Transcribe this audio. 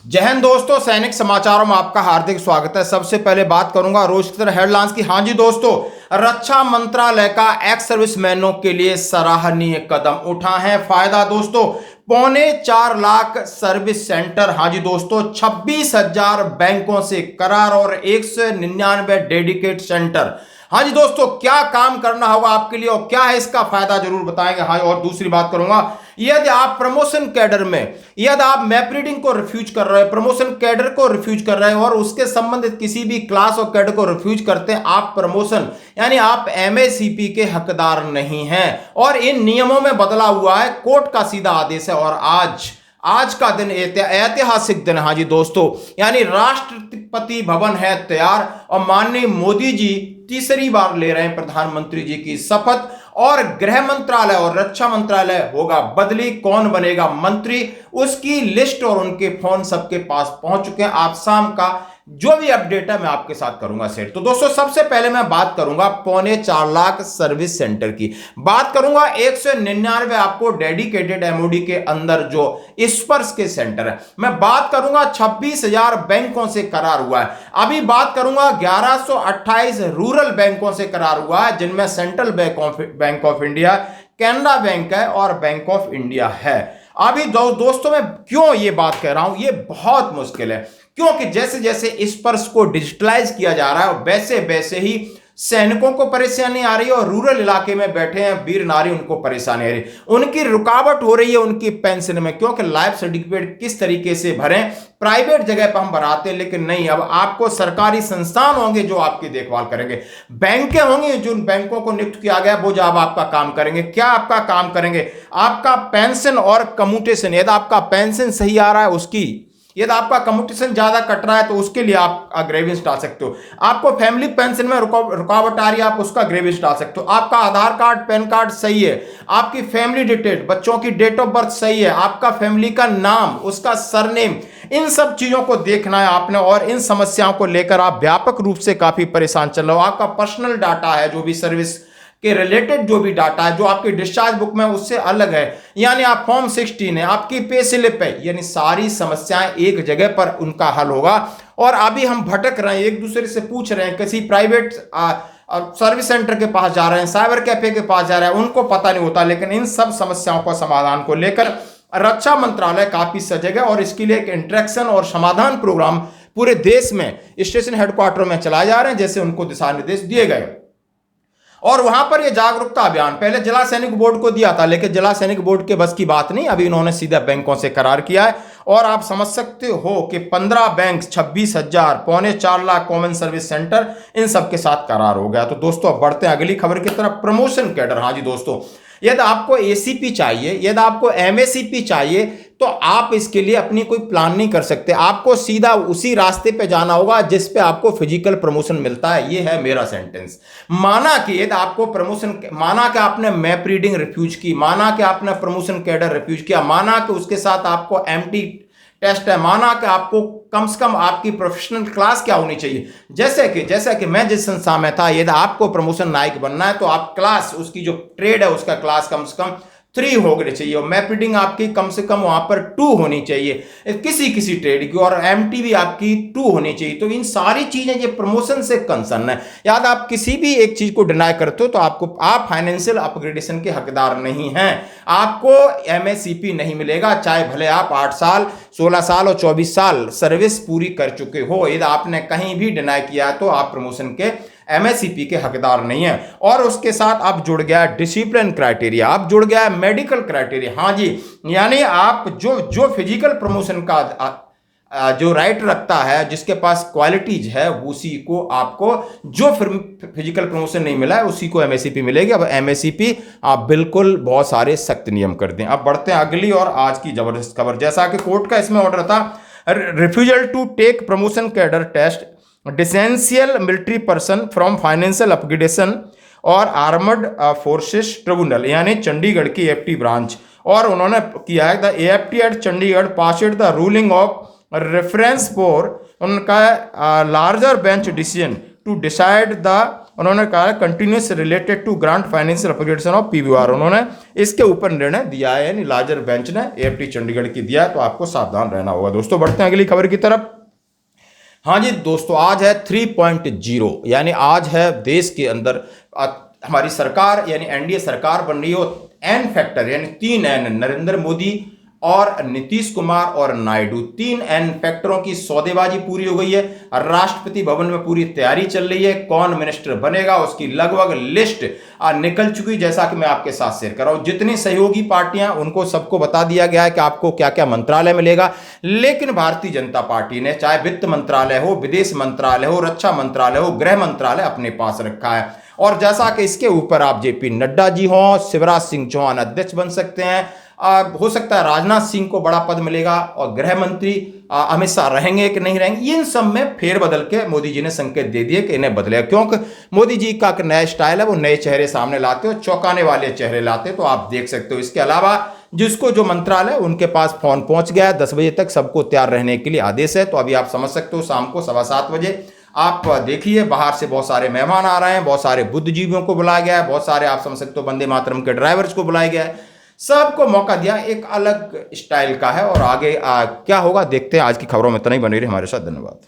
जय हिंद दोस्तों, सैनिक समाचारों में आपका हार्दिक स्वागत है। सबसे पहले बात करूंगा रोज की तरह हेडलाइंस की। हाँ जी दोस्तों, रक्षा मंत्रालय का एक्स सर्विसमैनों के लिए सराहनीय कदम उठा है। फायदा दोस्तों, 4.25 लाख सर्विस सेंटर। हाँ जी दोस्तों, 26,000 बैंकों से करार और 199 डेडिकेट सेंटर। हाँ जी दोस्तों, क्या काम करना होगा आपके लिए और क्या है इसका फायदा, जरूर बताएंगे। हाँ, और दूसरी बात करूंगा, यदि आप प्रमोशन कैडर में, यदि आप मैप रीडिंग को रिफ्यूज कर रहे हैं, प्रमोशन कैडर को रिफ्यूज कर रहे हैं और उसके संबंधित किसी भी क्लास और कैडर को रिफ्यूज करते हैं, आप प्रमोशन यानी आप एमएससीपी के हकदार नहीं हैं। और इन नियमों में बदला हुआ है, कोर्ट का सीधा आदेश है। और आज का दिन ऐतिहासिक दिन। हाँ जी दोस्तों, यानी राष्ट्रपति भवन है तैयार और माननीय मोदी जी तीसरी बार ले रहे हैं प्रधानमंत्री जी की शपथ। और गृह मंत्रालय और रक्षा मंत्रालय होगा बदली, कौन बनेगा मंत्री उसकी लिस्ट और उनके फोन सबके पास पहुंच चुके हैं। आप शाम का जो भी अपडेट है मैं आपके साथ करूंगा शेयर। तो दोस्तों, सबसे पहले मैं बात करूंगा 4.25 लाख सर्विस सेंटर की। बात करूंगा 199 आपको डेडिकेटेड एमओडी के अंदर जो स्पर्श के सेंटर है। मैं बात करूंगा 26,000 बैंकों से करार हुआ है। अभी बात करूंगा 1128 रूरल बैंकों से करार हुआ है, जिनमें central bank of India, Canara bank है और बैंक ऑफ इंडिया है। अभी दोस्तों, मैं क्यों ये बात कह रहा हूं, ये बहुत मुश्किल है, क्योंकि जैसे जैसे स्पर्श को डिजिटलाइज किया जा रहा है वैसे वैसे ही सैनिकों को परेशानी आ रही है और रूरल इलाके में बैठे हैं वीर नारी, उनको परेशानी आ रही है, उनकी रुकावट हो रही है उनकी पेंशन में। क्योंकि लाइफ सर्टिफिकेट किस तरीके से भरें, प्राइवेट जगह पर हम भराते हैं, लेकिन नहीं, अब आपको सरकारी संस्थान होंगे जो आपकी देखभाल करेंगे, बैंकें होंगी जो बैंकों को नियुक्त किया गया वो जब आपका काम करेंगे। क्या आपका काम करेंगे? आपका पेंशन और कम्यूटेशन, यदि आपका पेंशन सही आ रहा है उसकी, यदि आपका कम्यूटेशन ज्यादा कट रहा है तो उसके लिए आप ग्रेवियंस डाल सकते हो। आपको फैमिली पेंशन में रुकावट आ रही है, आप उसका ग्रेवियंस डाल सकते हो। आपका आधार कार्ड पैन कार्ड सही है, आपकी फैमिली डिटेल, बच्चों की डेट ऑफ बर्थ सही है, आपका फैमिली का नाम, उसका सरनेम, इन सब चीजों को देखना है आपने। और इन समस्याओं को लेकर आप व्यापक रूप से काफी परेशान चल रहे हो। आपका पर्सनल डाटा है, जो भी सर्विस के रिलेटेड जो भी डाटा है, जो आपकी डिस्चार्ज बुक में उससे अलग है, यानी आप फॉर्म 16 है, आपकी पे स्लिप है, यानी सारी समस्याएं एक जगह पर उनका हल होगा। और अभी हम भटक रहे हैं, एक दूसरे से पूछ रहे हैं, किसी प्राइवेट सर्विस सेंटर के पास जा रहे हैं, साइबर कैफे के पास जा रहे हैं, उनको पता नहीं होता। लेकिन इन सब समस्याओं को समाधान को लेकर रक्षा मंत्रालय काफी सजग है और इसके लिए एक इंटरेक्शन और समाधान प्रोग्राम पूरे देश में स्टेशन हेडक्वार्टर में चलाए जा रहे हैं, जैसे उनको दिशा निर्देश दिए गए। और वहां पर यह जागरूकता अभियान पहले जिला सैनिक बोर्ड को दिया था, लेकिन जिला सैनिक बोर्ड के बस की बात नहीं, अभी इन्होंने सीधा बैंकों से करार किया है। और आप समझ सकते हो कि 15 bank, 26,000, 4.25 lakh common service centre, इन सब के साथ करार हो गया। तो दोस्तों, अब बढ़ते हैं अगली खबर की तरफ। Promotion cadre. हाँ जी दोस्तों, यदि आपको एसीपी चाहिए, यदि आपको एमएसीपी चाहिए, तो आप इसके लिए अपनी कोई प्लान नहीं कर सकते। आपको सीधा उसी रास्ते पे जाना होगा जिस पे आपको फिजिकल प्रमोशन मिलता है। ये है मेरा सेंटेंस। माना कि यदि आपको प्रमोशन, माना कि आपने मैप रीडिंग रिफ्यूज की, माना कि आपने प्रमोशन कैडर रिफ्यूज किया, माना कि उसके साथ आपको एमटी टेस्ट है, माना कि आपको कम से कम आपकी प्रोफेशनल क्लास क्या होनी चाहिए, जैसे कि मैं जिस संस्था में था, यदि आपको प्रमोशन नायक बनना है तो आप क्लास, उसकी जो ट्रेड है उसका क्लास कम से कम 3 होनी चाहिए और मैप रीडिंग आपकी कम से कम वहां पर 2 होनी चाहिए किसी ट्रेड की, और एमटी भी आपकी 2 होनी चाहिए। तो इन सारी चीजें ये प्रमोशन से कंसर्न है। याद, आप किसी भी एक चीज को डिनाई करते हो तो आप फाइनेंशियल अपग्रेडेशन के हकदार नहीं हैं, आपको एमएससीपी नहीं मिलेगा, चाहे भले आप 8 साल, 16 साल और 24 साल सर्विस पूरी कर चुके हो। यदि आपने कहीं भी डिनाई किया तो आप प्रमोशन के एमएससीपी के हकदार नहीं है। और उसके साथ अब जुड़ गया डिसिप्लिन क्राइटेरिया, अब जुड़ गया मेडिकल क्राइटेरिया। हाँ जी, यानी आप जो फिजिकल प्रमोशन का जो राइट रखता है, जिसके पास क्वालिटीज है, उसी को आपको, जो फिजिकल प्रमोशन नहीं मिला है उसी को एमएससीपी मिलेगी। अब एमएससीपी आप बिल्कुल बहुत सारे सख्त नियम कर दें। अब बढ़ते हैं अगली और आज की जबरदस्त खबर। जैसा कि कोर्ट का इसमें ऑर्डर था, refusal to take promotion cadre test disentitle military person from financial upgradation और आर्मर्ड फोर्सेस ट्रिब्यूनल, यानी चंडीगढ़ की एएफटी ब्रांच। और उन्होंने किया है, the AFT at Chandigarh passed the ruling of reference for उनका larger bench decision to decide the उन्होंने कहा है continuous related to grant financial upgradation of PVR, उन्होंने इसके ऊपर निर्णय दिया है, यानी लार्जर बेंच ने एएफटी चंडीगढ़ की दिया है, तो आपको सावधान रहना होगा। दोस्तों बढ़ते हैं अगली खबर की तरफ। हाँ जी दोस्तों, आज है 3.0, यानी आज है देश के अंदर हमारी सरकार यानी एनडीए सरकार बन रही हो। एन फैक्टर यानी 3 एन, नरेंद्र मोदी और नीतीश कुमार और नायडू, 3 एन फैक्टरों की सौदेबाजी पूरी हो गई है। राष्ट्रपति भवन में पूरी तैयारी चल रही है, कौन मिनिस्टर बनेगा उसकी लगभग लिस्ट निकल चुकी, जैसा कि मैं आपके साथ शेयर कर रहा हूं। जितनी सहयोगी पार्टियां उनको सबको बता दिया गया है कि आपको क्या क्या मंत्रालय मिलेगा, लेकिन भारतीय जनता पार्टी ने चाहे वित्त मंत्रालय हो, विदेश मंत्रालय हो, रक्षा मंत्रालय हो, गृह मंत्रालय अपने पास रखा है। और जैसा कि इसके ऊपर आप जेपी नड्डा जी हों, शिवराज सिंह चौहान अध्यक्ष बन सकते हैं, हो सकता है राजनाथ सिंह को बड़ा पद मिलेगा, और गृह मंत्री अमित शाह रहेंगे कि नहीं रहेंगे, इन सब में फेरबदल के मोदी जी ने संकेत दे दिए कि इन्हें बदलेगा, क्योंकि मोदी जी का नया स्टाइल है, वो नए चेहरे सामने लाते हो, चौंकाने वाले चेहरे लाते, तो आप देख सकते हो। इसके अलावा जिसको जो मंत्रालय उनके पास फोन पहुंच गया है, 10 बजे तक सबको तैयार रहने के लिए आदेश है, तो अभी आप समझ सकते हो शाम को 7:15 बजे आप देखिए बाहर से बहुत सारे मेहमान आ रहे हैं, बहुत सारे बुद्धिजीवियों को बुलाया गया है, बहुत सारे आप समझ सकते हो वंदे मातरम के ड्राइवर्स को बुलाया गया है, सबको मौका दिया, एक अलग स्टाइल का है। और आगे क्या होगा देखते हैं। आज की खबरों में इतना ही, बने रहिए हमारे साथ, धन्यवाद।